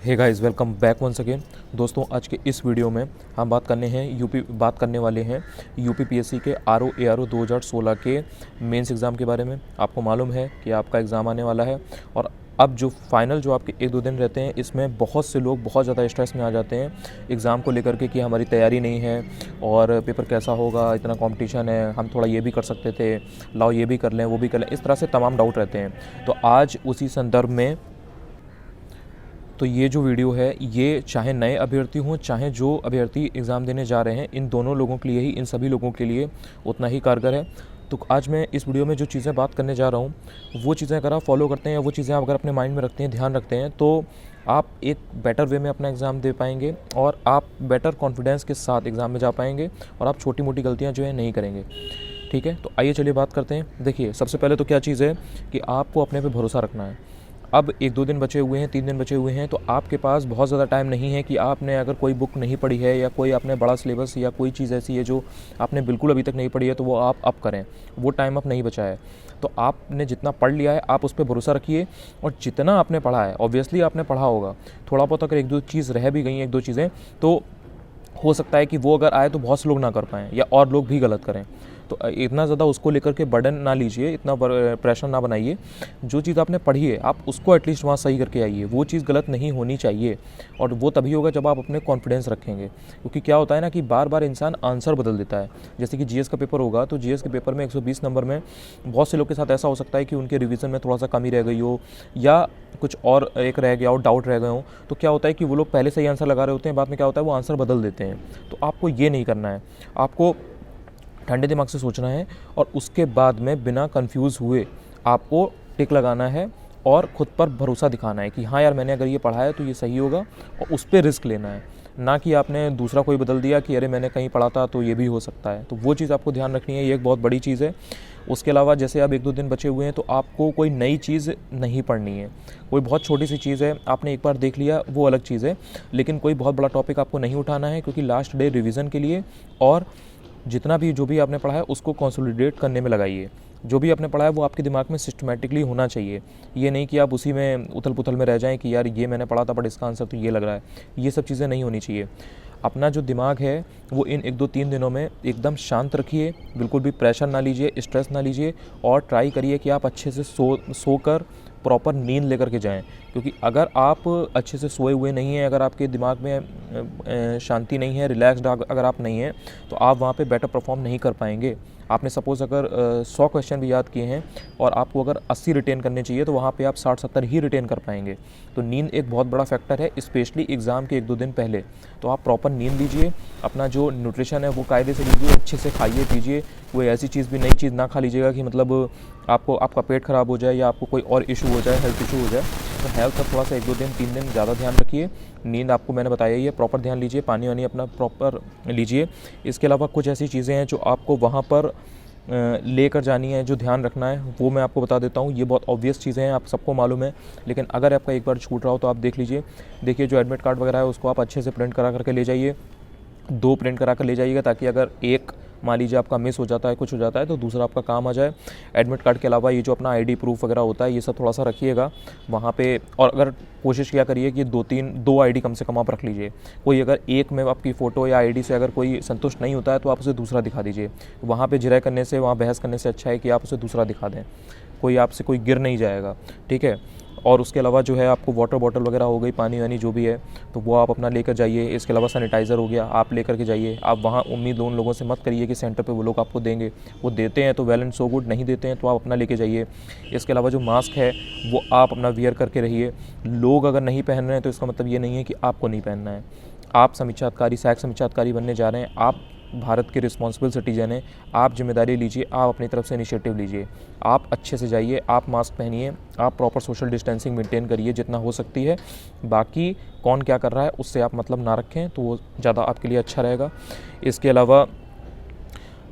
हे guys, welcome back once again. दोस्तों, आज के इस वीडियो में हम बात करने वाले हैं यूपीपीएससी के ARO 2016 के मेंस एग्ज़ाम के बारे में। आपको मालूम है कि आपका एग्ज़ाम आने वाला है और अब जो फाइनल जो आपके 1-2 दिन रहते हैं, इसमें बहुत से लोग बहुत ज़्यादा स्ट्रेस में आ जाते हैं एग्ज़ाम को लेकर के कि हमारी तैयारी नहीं है और पेपर कैसा होगा, इतना कंपटीशन है, हम थोड़ा ये भी कर सकते थे, लाओ ये भी कर लें, वो भी कर लें, इस तरह से तमाम डाउट रहते हैं। तो आज उसी संदर्भ में तो ये जो वीडियो है, ये चाहे नए अभ्यर्थी हों, चाहे जो अभ्यर्थी एग्ज़ाम देने जा रहे हैं, इन दोनों लोगों के लिए ही, इन सभी लोगों के लिए उतना ही कारगर है। तो आज मैं इस वीडियो में जो चीज़ें बात करने जा रहा हूँ, वो चीज़ें अगर आप फॉलो करते हैं या वो चीज़ें आप अगर अपने माइंड में रखते हैं, ध्यान रखते हैं, तो आप एक बेटर वे में अपना एग्ज़ाम दे पाएंगे और आप बेटर कॉन्फिडेंस के साथ एग्ज़ाम में जा पाएंगे और आप छोटी मोटी गलतियाँ जो है नहीं करेंगे। ठीक है, तो आइए चलिए बात करते हैं। देखिए, सबसे पहले तो क्या चीज़ है कि आपको अपने पे भरोसा रखना है। अब 1-2 दिन बचे हुए हैं, 3 दिन बचे हुए हैं, तो आपके पास बहुत ज़्यादा टाइम नहीं है कि आपने अगर कोई बुक नहीं पढ़ी है या कोई आपने बड़ा सिलेबस या कोई चीज़ ऐसी है जो आपने बिल्कुल अभी तक नहीं पढ़ी है, तो वो आप अब करें। वो टाइम अब नहीं बचा है। तो आपने जितना पढ़ लिया है, आप उस पर भरोसा रखिए और जितना आपने पढ़ा है, ऑब्वियसली आपने पढ़ा होगा, थोड़ा बहुत अगर 1-2 चीज़ रह भी गई हैं, 1-2 चीज़ें, तो हो सकता है कि वो अगर आए तो बहुत से लोग ना कर पाएँ या और लोग भी गलत करें। तो इतना ज़्यादा उसको लेकर के बर्डन ना लीजिए, इतना प्रेशर ना बनाइए। जो चीज़ आपने पढ़ी है, आप उसको एटलीस्ट वहाँ सही करके आइए। वो चीज़ गलत नहीं होनी चाहिए और वो तभी होगा जब आप अपने कॉन्फिडेंस रखेंगे। क्योंकि क्या होता है ना कि बार बार इंसान आंसर बदल देता है। जैसे कि जीएस का पेपर होगा, तो जीएस के पेपर में 120 नंबर में बहुत से लोग के साथ ऐसा हो सकता है कि उनके रिवीजन में थोड़ा सा कमी रह गई हो या कुछ और एक रह गया हो, डाउट रह गए हो। तो क्या होता है कि वो लोग पहले सही आंसर लगा रहे होते हैं, बाद में क्या होता है वो आंसर बदल देते हैं। तो आपको ये नहीं करना है। आपको ठंडे दिमाग से सोचना है और उसके बाद में बिना कंफ्यूज हुए आपको टिक लगाना है और ख़ुद पर भरोसा दिखाना है कि हाँ यार, मैंने अगर ये पढ़ा है तो ये सही होगा, और उस पर रिस्क लेना है। ना कि आपने दूसरा कोई बदल दिया कि अरे मैंने कहीं पढ़ा था तो ये भी हो सकता है। तो वो चीज़ आपको ध्यान रखनी है, ये एक बहुत बड़ी चीज़ है। उसके अलावा जैसे अब 1-2 दिन बचे हुए हैं, तो आपको कोई नई चीज़ नहीं पढ़नी है। कोई बहुत छोटी सी चीज़ है, आपने एक बार देख लिया, वो अलग चीज़ है, लेकिन कोई बहुत बड़ा टॉपिक आपको नहीं उठाना है, क्योंकि लास्ट डे रिविज़न के लिए और जितना भी जो भी आपने पढ़ा है उसको कंसोलिडेट करने में लगाइए। जो भी आपने पढ़ा है वो आपके दिमाग में सिस्टमैटिकली होना चाहिए। ये नहीं कि आप उसी में उथल-पुथल में रह जाएं कि यार ये मैंने पढ़ा था बट इसका आंसर तो ये लग रहा है। ये सब चीज़ें नहीं होनी चाहिए। अपना जो दिमाग है वो इन 1-2-3 दिनों में एकदम शांत रखिए, बिल्कुल भी प्रेशर ना लीजिए, स्ट्रेस ना लीजिए और ट्राई करिए कि आप अच्छे से सोकर प्रॉपर नींद लेकर के जाएं। क्योंकि अगर आप अच्छे से सोए हुए नहीं हैं, अगर आपके दिमाग में शांति नहीं है, रिलैक्स्ड अगर आप नहीं हैं, तो आप वहाँ पे बेटर परफॉर्म नहीं कर पाएंगे। आपने सपोज़ अगर 100 क्वेश्चन भी याद किए हैं और आपको अगर 80 रिटेन करने चाहिए, तो वहाँ पे आप 60-70 ही रिटेन कर पाएंगे। तो नींद एक बहुत बड़ा फैक्टर है, स्पेशली एग्ज़ाम के 1-2 दिन पहले। तो आप प्रॉपर नींद लीजिए, अपना जो न्यूट्रिशन है वो कायदे से लीजिए, अच्छे से खाइए पीजिए। कोई ऐसी चीज़ भी, नई चीज़ ना खा लीजिएगा कि मतलब आपका पेट ख़राब हो जाए या आपको कोई और इशू हो जाए, हेल्थ इशू हो जाए। तो हेल्थ का थोड़ा सा 1-2 दिन 3 दिन ज़्यादा ध्यान रखिए। नींद आपको मैंने बताया ही है, प्रॉपर ध्यान लीजिए, पानी वानी अपना प्रॉपर लीजिए। इसके अलावा कुछ ऐसी चीज़ें हैं जो आपको वहाँ पर लेकर जानी है, जो ध्यान रखना है, वो मैं आपको बता देता हूँ। ये बहुत ऑब्वियस चीज़ें हैं, आप सबको मालूम है, लेकिन अगर आपका एक बार छूट रहा हो तो आप देख लीजिए। देखिए, जो एडमिट कार्ड वगैरह है उसको आप अच्छे से प्रिंट करा करके ले जाइए। 2 प्रिंट करा कर ले जाइएगा, ताकि अगर एक मान लीजिए आपका मिस हो जाता है, कुछ हो जाता है, तो दूसरा आपका काम आ जाए। एडमिट कार्ड के अलावा ये जो अपना आईडी प्रूफ वगैरह होता है, ये सब थोड़ा सा रखिएगा वहाँ पे। और अगर कोशिश किया करिए कि 2 आईडी कम से कम आप रख लीजिए। कोई अगर एक में आपकी फ़ोटो या आईडी से अगर कोई संतुष्ट नहीं होता है, तो आप उसे दूसरा दिखा दीजिए। वहाँ पे जिरह करने से, वहाँ बहस करने से अच्छा है कि आप उसे दूसरा दिखा दें। कोई आपसे कोई गिर नहीं जाएगा, ठीक है। और उसके अलावा जो है आपको वाटर बॉटल वगैरह हो गई, पानी वानी जो भी है, तो वो आप अपना लेकर जाइए। इसके अलावा सैनिटाइज़र हो गया, आप लेकर के जाइए। आप वहाँ उम्मीद उन लोगों से मत करिए कि सेंटर पे वो लोग आपको देंगे। वो देते हैं तो वेल एंड सो गुड, नहीं देते हैं तो आप अपना लेके जाइए। इसके अलावा जो मास्क है वो आप अपना वियर करके रहिए। लोग अगर नहीं पहन रहे हैं तो इसका मतलब ये नहीं है कि आपको नहीं पहनना है। आप समीक्षाधिकारी, सहायक समीक्षाधिकारी बनने जा रहे हैं, आप भारत के रिस्पॉन्सिबल सिटीजन हैं, आप जिम्मेदारी लीजिए, आप अपनी तरफ से इनिशिएटिव लीजिए। आप अच्छे से जाइए, आप मास्क पहनिए, आप प्रॉपर सोशल डिस्टेंसिंग मेंटेन करिए जितना हो सकती है। बाकी कौन क्या कर रहा है उससे आप मतलब ना रखें, तो वो ज़्यादा आपके लिए अच्छा रहेगा। इसके अलावा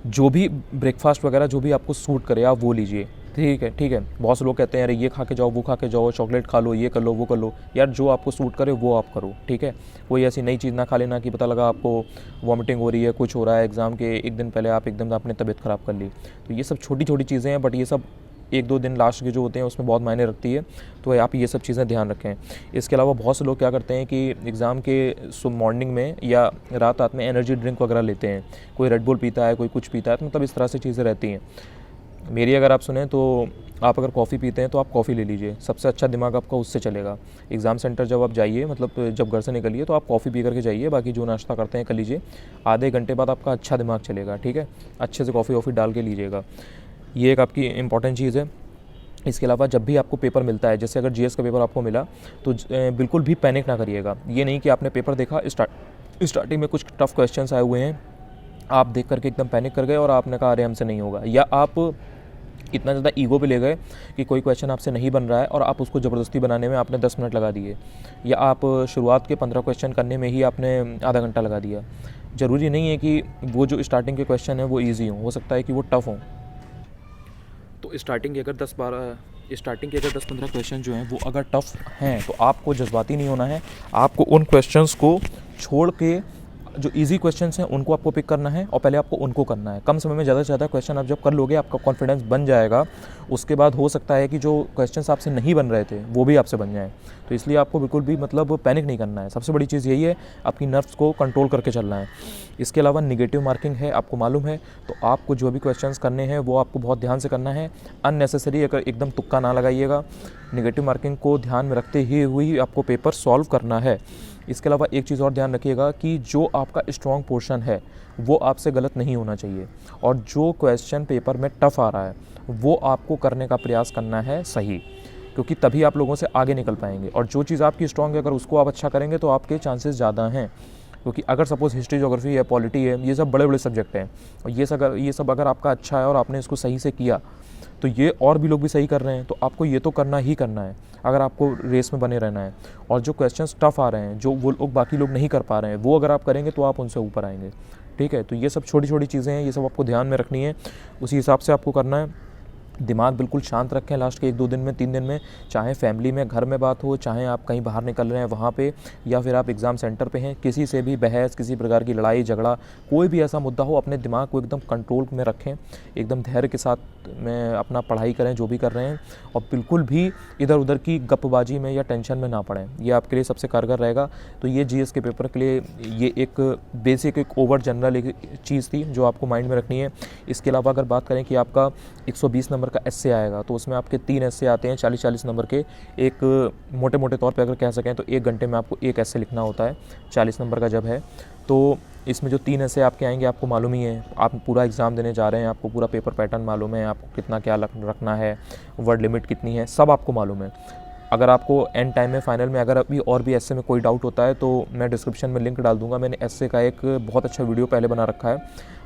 जो भी ब्रेकफास्ट वगैरह जो भी आपको सूट करे आप वो लीजिए, ठीक है। बहुत से लोग कहते हैं अरे ये खा के जाओ, वो खा के जाओ, चॉकलेट खा लो, ये कर लो, वो कर लो। यार, जो आपको सूट करे वो आप करो, ठीक है। कोई ऐसी नई चीज़ ना खा लेना कि पता लगा आपको वॉमिटिंग हो रही है, कुछ हो रहा है, एग्ज़ाम के एक दिन पहले आप एकदम अपनी तबीयत ख़राब कर ली। तो ये सब छोटी छोटी चीज़ें हैं, बट ये सब 1-2 दिन लास्ट के जो होते हैं उसमें बहुत मायने रखती है, तो आप ये सब चीज़ें ध्यान रखें। इसके अलावा बहुत से लोग क्या करते हैं कि एग्ज़ाम के मॉर्निंग में या रात में एनर्जी ड्रिंक वगैरह लेते हैं, कोई रेड बुल पीता है, कोई कुछ पीता है, तो मतलब इस तरह से चीज़ें रहती हैं। मेरी अगर आप सुने तो आप अगर कॉफ़ी पीते हैं तो आप कॉफ़ी ले लीजिए, सबसे अच्छा दिमाग आपका उससे चलेगा। एग्ज़ाम सेंटर जब आप जाइए, मतलब जब घर से निकलिए तो आप कॉफ़ी पी करके जाइए, बाकी जो नाश्ता करते हैं कर लीजिए। आधे घंटे बाद आपका अच्छा दिमाग चलेगा, ठीक है, अच्छे से कॉफ़ी वॉफ़ी डाल के लीजिएगा। ये एक आपकी इंपॉर्टेंट चीज़ है। इसके अलावा जब भी आपको पेपर मिलता है, जैसे अगर जीएस का पेपर आपको मिला तो बिल्कुल भी पैनिक ना करिएगा। ये नहीं कि आपने पेपर देखा, स्टार्टिंग में कुछ टफ़ क्वेश्चंस आए हुए हैं, आप देख करके एकदम पैनिक कर गए और आपने कहा अरे हमसे नहीं होगा, या आप इतना ज़्यादा ईगो पे ले गए कि कोई क्वेश्चन आपसे नहीं बन रहा है और आप उसको ज़बरदस्ती बनाने में आपने 10 मिनट लगा दिए, या आप शुरुआत के 15 क्वेश्चन करने में ही आपने आधा घंटा लगा दिया। ज़रूरी नहीं है कि वो जो स्टार्टिंग के क्वेश्चन हैं वो ईजी हो सकता है कि वो टफ़ हों। तो स्टार्टिंग के अगर 10-15 क्वेश्चन जो हैं वो अगर टफ़ हैं तो आपको जज्बाती नहीं होना है। आपको उन क्वेश्चंस को छोड़ के जो इजी क्वेश्चंस हैं उनको आपको पिक करना है और पहले आपको उनको करना है। कम समय में ज़्यादा से ज़्यादा क्वेश्चन आप जब कर लोगे, आपका कॉन्फिडेंस बन जाएगा। उसके बाद हो सकता है कि जो क्वेश्चंस आपसे नहीं बन रहे थे वो भी आपसे बन जाएँ। तो इसलिए आपको बिल्कुल भी मतलब पैनिक नहीं करना है। सबसे बड़ी चीज़ यही है, आपकी नर्व्स को कंट्रोल करके चलना है। इसके अलावा नेगेटिव मार्किंग है, आपको मालूम है, तो आपको जो भी क्वेश्चंस करने हैं वो आपको बहुत ध्यान से करना है। अननेसेसरी अगर एकदम तुक्का ना लगाइएगा। नेगेटिव मार्किंग को ध्यान में रखते ही आपको पेपर सॉल्व करना है। इसके अलावा एक चीज़ और ध्यान रखिएगा कि जो आपका स्ट्रॉन्ग पोर्शन है वो आपसे गलत नहीं होना चाहिए, और जो क्वेश्चन पेपर में टफ़ आ रहा है वो आपको करने का प्रयास करना है सही, क्योंकि तभी आप लोगों से आगे निकल पाएंगे। और जो चीज़ आपकी स्ट्रॉन्ग है अगर उसको आप अच्छा करेंगे तो आपके चांसेस ज़्यादा हैं। क्योंकि अगर सपोज़ हिस्ट्री, ज्योग्राफी है, पॉलिटी है, ये सब बड़े बड़े सब्जेक्ट हैं, और ये सब अगर आपका अच्छा है और आपने इसको सही से किया तो ये और भी लोग भी सही कर रहे हैं, तो आपको ये तो करना ही करना है अगर आपको रेस में बने रहना है। और जो क्वेश्चंस टफ़ आ रहे हैं, जो वो लोग बाकी लोग नहीं कर पा रहे हैं, वो अगर आप करेंगे तो आप उनसे ऊपर आएंगे, ठीक है। तो ये सब छोटी छोटी चीज़ें हैं, ये सब आपको ध्यान में रखनी है, उसी हिसाब से आपको करना है। दिमाग बिल्कुल शांत रखें लास्ट के 1-2 दिन में, 3 दिन में, चाहे फैमिली में, घर में बात हो, चाहे आप कहीं बाहर निकल रहे हैं वहाँ पे, या फिर आप एग्ज़ाम सेंटर पे हैं, किसी से भी बहस, किसी प्रकार की लड़ाई झगड़ा, कोई भी ऐसा मुद्दा हो, अपने दिमाग को एकदम कंट्रोल में रखें, एकदम धैर्य के साथ में अपना पढ़ाई करें जो भी कर रहे हैं, और बिल्कुल भी इधर उधर की गप्पबाजी में या टेंशन में ना पड़ें। ये आपके लिए सबसे कारगर रहेगा। तो ये जीएस के पेपर के लिए ये एक बेसिक, एक ओवर जनरल एक चीज़ थी जो आपको माइंड में रखनी है। इसके अलावा अगर बात करें कि आपका 120 नंबर का एस्से आएगा, तो उसमें आपके 3 एस्से आते हैं 40-40 नंबर के। एक मोटे मोटे तौर पे अगर कह सकें तो 1 घंटे में आपको एक एस्से लिखना होता है, 40 नंबर का जब है। तो इसमें जो 3 एस्से आपके आएंगे आपको मालूम ही है, आप पूरा एग्ज़ाम देने जा रहे हैं, आपको पूरा पेपर पैटर्न मालूम है, आपको कितना क्या रखना है, वर्ड लिमिट कितनी है, सब आपको मालूम है। अगर आपको एंड टाइम में, फाइनल में, अगर अभी और भी एस्से में कोई डाउट होता है तो मैं डिस्क्रिप्शन में लिंक डाल दूंगा। मैंने एस्से का एक बहुत अच्छा वीडियो पहले बना रखा है,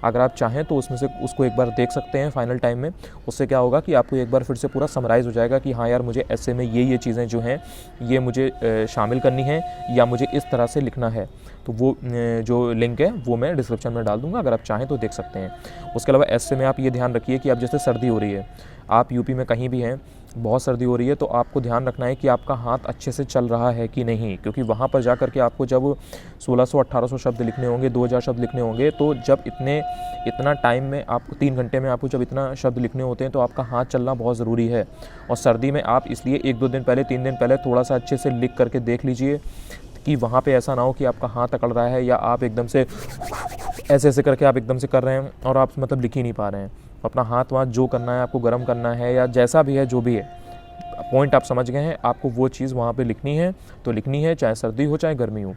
अगर आप चाहें तो उसमें से उसको एक बार देख सकते हैं फाइनल टाइम में। उससे क्या होगा कि आपको एक बार फिर से पूरा समराइज़ हो जाएगा कि हाँ यार, मुझे एस्से में ये चीज़ें जो हैं ये मुझे शामिल करनी है, या मुझे इस तरह से लिखना है। तो वो जो लिंक है वो मैं डिस्क्रिप्शन में डाल दूंगा, अगर आप चाहें तो देख सकते हैं। उसके अलावा एस्से में आप ये ध्यान रखिए कि अब जैसे सर्दी हो रही है, आप यूपी में कहीं भी हैं, बहुत सर्दी हो रही है, तो आपको ध्यान रखना है कि आपका हाथ अच्छे से चल रहा है कि नहीं, क्योंकि वहाँ पर जा कर के आपको जब 1600-1800 शब्द लिखने होंगे, 2000 शब्द लिखने होंगे, तो जब इतना टाइम में आपको 3 घंटे में आपको जब इतना शब्द लिखने होते हैं तो आपका हाथ चलना बहुत ज़रूरी है। और सर्दी में आप इसलिए 1-2 दिन पहले, 3 दिन पहले थोड़ा सा अच्छे से लिख करके देख लीजिए कि वहाँ पे ऐसा ना हो कि आपका हाथ अकड़ रहा है, या आप एकदम से ऐसे करके आप एकदम से कर रहे हैं और आप मतलब लिख ही नहीं पा रहे हैं। अपना हाथ वाथ जो करना है आपको गर्म करना है, या जैसा भी है, जो भी है, पॉइंट आप समझ गए हैं, आपको वो चीज़ वहाँ पे लिखनी है तो लिखनी है, चाहे सर्दी हो चाहे गर्मी हो।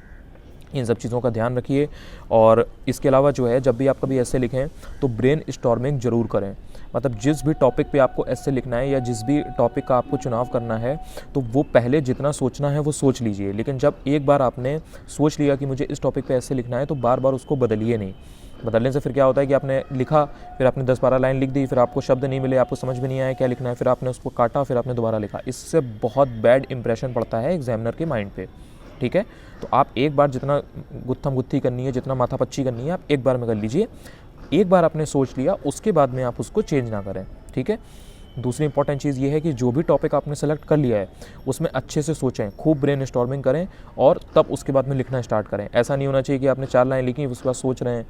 इन सब चीज़ों का ध्यान रखिए। और इसके अलावा जो है, जब भी आप कभी एस्से लिखें तो ब्रेन स्टॉर्मिंग ज़रूर करें। मतलब जिस भी टॉपिक पे आपको एस्से लिखना है या जिस भी टॉपिक का आपको चुनाव करना है, तो वो पहले जितना सोचना है वो सोच लीजिए। लेकिन जब एक बार आपने सोच लिया कि मुझे इस टॉपिक पे एस्से लिखना है, तो बार बार उसको बदलिए नहीं। बदलने से फिर क्या होता है कि आपने लिखा, फिर आपने 10-12 लाइन लिख दी, फिर आपको शब्द नहीं मिले, आपको समझ में नहीं आया क्या लिखना है, फिर आपने उसको काटा, फिर आपने दोबारा लिखा। इससे बहुत बैड इंप्रेशन पड़ता है एग्जामिनर के माइंड पे, ठीक है। तो आप एक बार जितना गुत्थम गुत्थी करनी है, जितना माथापच्ची करनी है, आप एक बार में कर लीजिए। एक बार आपने सोच लिया, उसके बाद में आप उसको चेंज ना करें, ठीक है। दूसरी इंपॉर्टेंट चीज़ ये है कि जो भी टॉपिक आपने सेलेक्ट कर लिया है उसमें अच्छे से सोचें, खूब ब्रेन स्टॉर्मिंग करें, और तब उसके बाद में लिखना स्टार्ट करें। ऐसा नहीं होना चाहिए कि आपने 4 लाइन लिखी, उसके बाद सोच रहे हैं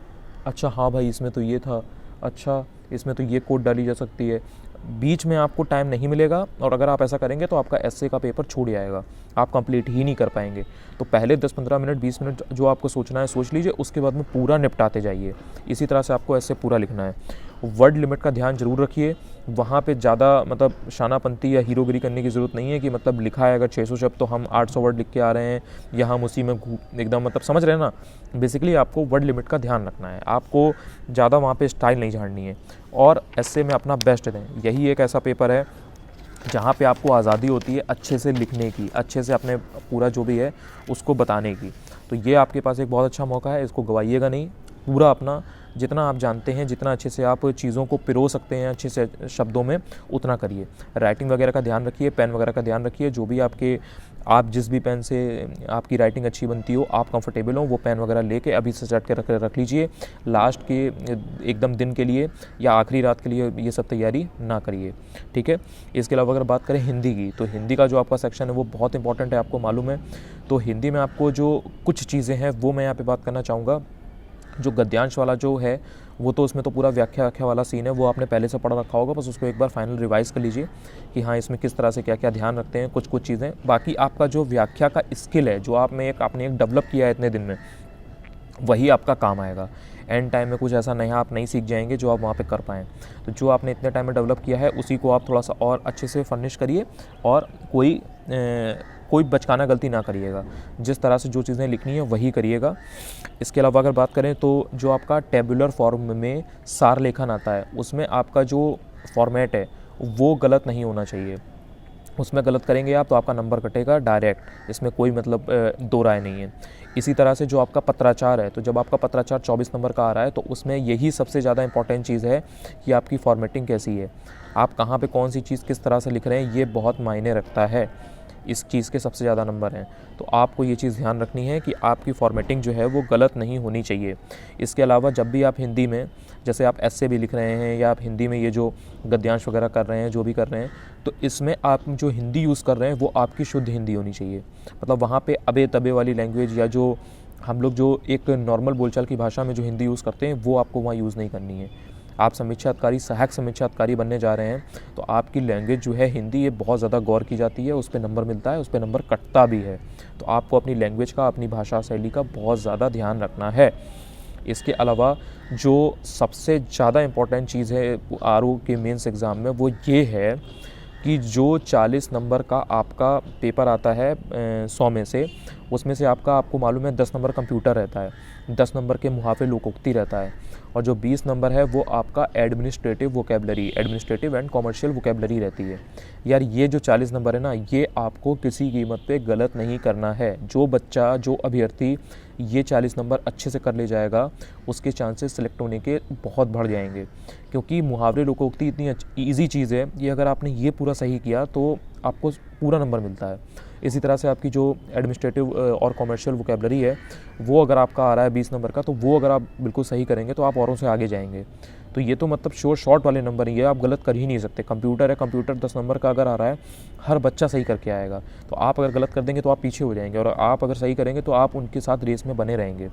अच्छा हाँ भाई इसमें तो ये था, अच्छा इसमें तो ये कोड डाली जा सकती है, बीच में आपको टाइम नहीं मिलेगा, और अगर आप ऐसा करेंगे तो आपका एसए का पेपर छूट जाएगा, आप कंप्लीट ही नहीं कर पाएंगे। तो पहले 10-15 मिनट 20 मिनट जो आपको सोचना है सोच लीजिए, उसके बाद में पूरा निपटाते जाइए। इसी तरह से आपको एसए पूरा लिखना है। वर्ड लिमिट का ध्यान जरूर रखिए, वहाँ पे ज़्यादा मतलब शानापंती या हीरोगिरी करने की ज़रूरत नहीं है कि मतलब लिखा है अगर 600 शब्द तो हम 800 वर्ड लिख के आ रहे हैं या हम उसी में एकदम मतलब समझ रहे हैं ना। बेसिकली आपको वर्ड लिमिट का ध्यान रखना है, आपको ज़्यादा वहाँ पे स्टाइल नहीं झाड़नी है, और एसए में अपना बेस्ट दें। यही एक ऐसा पेपर है जहाँ पे आपको आज़ादी होती है अच्छे से लिखने की, अच्छे से अपने पूरा जो भी है उसको बताने की। तो ये आपके पास एक बहुत अच्छा मौका है, इसको गवाइएगा नहीं। पूरा अपना जितना आप जानते हैं, जितना अच्छे से आप चीज़ों को पिरो सकते हैं अच्छे से शब्दों में, उतना करिए। राइटिंग वगैरह का ध्यान रखिए, पेन वगैरह का ध्यान रखिए। जो भी आप जिस भी पेन से आपकी राइटिंग अच्छी बनती हो, आप कंफर्टेबल हो, वो पेन वगैरह लेके अभी से सेट के रख लीजिए। लास्ट के एकदम दिन के लिए या आखिरी रात के लिए ये सब तैयारी ना करिए, ठीक है। इसके अलावा अगर बात करें हिंदी की, तो हिंदी का जो आपका सेक्शन है वो बहुत इंपॉर्टेंट है, आपको मालूम है। तो हिंदी में आपको जो कुछ चीज़ें हैं वो मैं यहाँ पे बात करना चाहूँगा। जो गद्यांश वाला जो है वो तो उसमें तो पूरा व्याख्या वाला सीन है, वो आपने पहले से पढ़ रखा होगा, बस उसको एक बार फाइनल रिवाइज कर लीजिए कि हाँ इसमें किस तरह से क्या क्या ध्यान रखते हैं कुछ चीज़ें। बाकी आपका जो व्याख्या का स्किल है जो आपने एक डेवलप किया है इतने दिन में, वही आपका काम आएगा। एंड टाइम में कुछ ऐसा नया आप नहीं सीख जाएंगे जो आप वहाँ पे कर पाएँ। तो जो आपने इतने टाइम में डेवलप किया है उसी को आप थोड़ा सा और अच्छे से फर्निश करिए, और कोई बचकाना गलती ना करिएगा। जिस तरह से जो चीज़ें लिखनी है वही करिएगा। इसके अलावा अगर बात करें तो जो आपका टेबुलर फॉर्म में सार लेखन आता है, उसमें आपका जो फॉर्मेट है वो गलत नहीं होना चाहिए। उसमें गलत करेंगे आप तो आपका नंबर कटेगा डायरेक्ट, इसमें कोई मतलब दो राय नहीं है। इसी तरह से जो आपका पत्राचार है, तो जब आपका पत्राचार 24 नंबर का आ रहा है तो उसमें यही सबसे ज़्यादा इंपॉर्टेंट चीज़ है कि आपकी फॉर्मेटिंग कैसी है, आप कहाँ पे कौन सी चीज़ किस तरह से लिख रहे हैं, ये बहुत मायने रखता है। इस चीज़ के सबसे ज़्यादा नंबर हैं, तो आपको ये चीज़ ध्यान रखनी है कि आपकी फॉर्मेटिंग जो है वो गलत नहीं होनी चाहिए। इसके अलावा जब भी आप हिंदी में, जैसे आप एस्से भी लिख रहे हैं या आप हिंदी में ये जो गद्यांश वगैरह कर रहे हैं, जो भी कर रहे हैं, तो इसमें आप जो हिंदी यूज़ कर रहे हैं वो आपकी शुद्ध हिंदी होनी चाहिए। मतलब वहाँ पे अबे तबे वाली लैंग्वेज या जो हम लोग जो एक नॉर्मल बोलचाल की भाषा में जो हिंदी यूज़ करते हैं वो आपको वहाँ यूज़ नहीं करनी है। आप समीक्षाधिकारी, सहायक समीक्षाधिकारी बनने जा रहे हैं, तो आपकी लैंग्वेज जो है हिंदी, ये बहुत ज़्यादा गौर की जाती है, उस पर नंबर मिलता है, उस पर नंबर कटता भी है। तो आपको अपनी लैंग्वेज का, अपनी भाषा शैली का बहुत ज़्यादा ध्यान रखना है। इसके अलावा जो सबसे ज़्यादा इम्पोर्टेंट चीज़ है आरओ के मेंस एग्ज़ाम में, वो ये है कि जो 40 नंबर का आपका पेपर आता है 100 में से, उसमें से आपको मालूम है 10 नंबर कंप्यूटर रहता है, 10 नंबर के मुहाफ़े लोकोक्ति रहता है, और जो 20 नंबर है वो आपका administrative vocabulary, administrative and commercial vocabulary रहती है। यार ये जो 40 नंबर है ना, ये आपको किसी कीमत पे गलत नहीं करना है। जो बच्चा, जो अभ्यर्थी ये 40 नंबर अच्छे से कर ले जाएगा, उसके चांसेस सेलेक्ट होने के बहुत बढ़ जाएंगे, क्योंकि मुहावरे लोकोक्ति इतनी ईजी चीज़ है, ये अगर आपने ये पूरा सही किया तो आपको पूरा नंबर मिलता है। इसी तरह से आपकी जो एडमिनिस्ट्रेटिव और कॉमर्शियल वोकेबलरी है, वो अगर आपका आ रहा है 20 नंबर का, तो वो अगर आप बिल्कुल सही करेंगे तो आप औरों से आगे जाएंगे। तो ये तो मतलब शॉर्ट वाले नंबर ही है, आप गलत कर ही नहीं सकते। कंप्यूटर है, कंप्यूटर 10 नंबर का अगर आ रहा है, हर बच्चा सही करके आएगा, तो आप अगर गलत कर देंगे तो आप पीछे हो जाएंगे, और आप अगर सही करेंगे तो आप उनके साथ रेस में बने रहेंगे।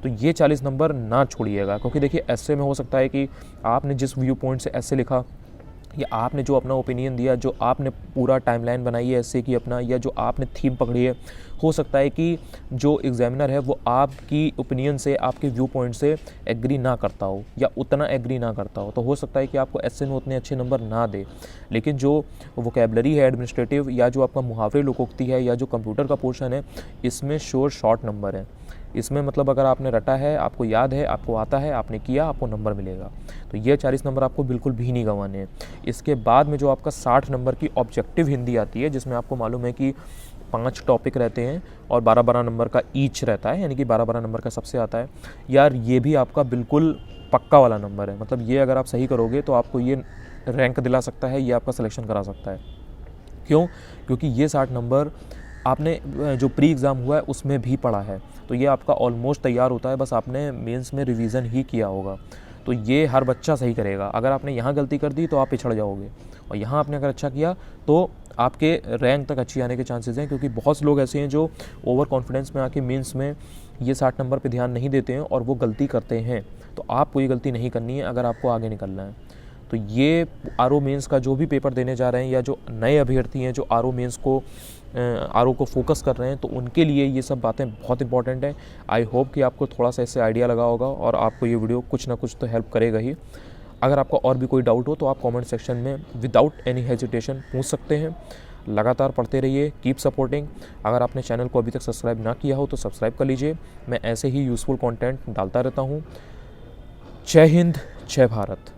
तो ये 40 नंबर ना छोड़िएगा, क्योंकि देखिए ऐसे में हो सकता है कि आपने जिस व्यू पॉइंट से ऐसे लिखा, या आपने जो अपना ओपिनियन दिया, जो आपने पूरा टाइमलाइन बनाई है ऐसे कि अपना, या जो आपने थीम पकड़ी है, हो सकता है कि जो एग्जामिनर है वो आपकी ओपिनियन से, आपके व्यू पॉइंट से एग्री ना करता हो, या उतना एग्री ना करता हो, तो हो सकता है कि आपको ऐसे में उतने अच्छे नंबर ना दे। लेकिन जो वोकेबलरी है एडमिनिस्ट्रेटिव, या जो आपका मुहावरे लोकोक्ति है, या जो कंप्यूटर का पोर्शन है, इसमें शॉर्ट नंबर है। इसमें मतलब अगर आपने रटा है, आपको याद है, आपको आता है, आपने किया, आपको नंबर मिलेगा। तो ये 40 नंबर आपको बिल्कुल भी नहीं गंवाने हैं। इसके बाद में जो आपका 60 नंबर की ऑब्जेक्टिव हिंदी आती है, जिसमें आपको मालूम है कि 5 टॉपिक रहते हैं और 12-12 नंबर का ईच रहता है, यानी कि 12-12 नंबर का सबसे आता है। यार ये भी आपका बिल्कुल पक्का वाला नंबर है, मतलब ये अगर आप सही करोगे तो आपको ये रैंक दिला सकता है, ये आपका सिलेक्शन करा सकता है। क्यों? क्योंकि ये 60 नंबर आपने जो प्री एग्ज़ाम हुआ है उसमें भी पढ़ा है, तो ये आपका ऑलमोस्ट तैयार होता है, बस आपने मेंस में रिवीजन ही किया होगा। तो ये हर बच्चा सही करेगा। अगर आपने यहाँ गलती कर दी तो आप पिछड़ जाओगे, और यहाँ आपने अगर अच्छा किया तो आपके रैंक तक अच्छी आने के चांसेस हैं, क्योंकि बहुत से लोग ऐसे हैं जो ओवर कॉन्फिडेंस में आके मेंस में ये 60 नंबर पे ध्यान नहीं देते हैं और वो गलती करते हैं। तो आपको ये गलती नहीं करनी है अगर आपको आगे निकलना है। तो ये आर ओ मेंस का जो भी पेपर देने जा रहे हैं या जो नए अभ्यर्थी हैं जो आर ओ मेंस को फोकस कर रहे हैं, तो उनके लिए ये सब बातें बहुत इंपॉर्टेंट हैं। आई होप कि आपको थोड़ा सा इससे आइडिया लगा होगा और आपको ये वीडियो कुछ ना कुछ तो हेल्प करेगा ही। अगर आपका और भी कोई डाउट हो तो आप कमेंट सेक्शन में विदाउट एनी हेजिटेशन पूछ सकते हैं। लगातार पढ़ते रहिए, कीप सपोर्टिंग। अगर आपने चैनल को अभी तक सब्सक्राइब ना किया हो तो सब्सक्राइब कर लीजिए। मैं ऐसे ही यूज़फुल कंटेंट डालता रहता हूँ। जय हिंद, जय भारत।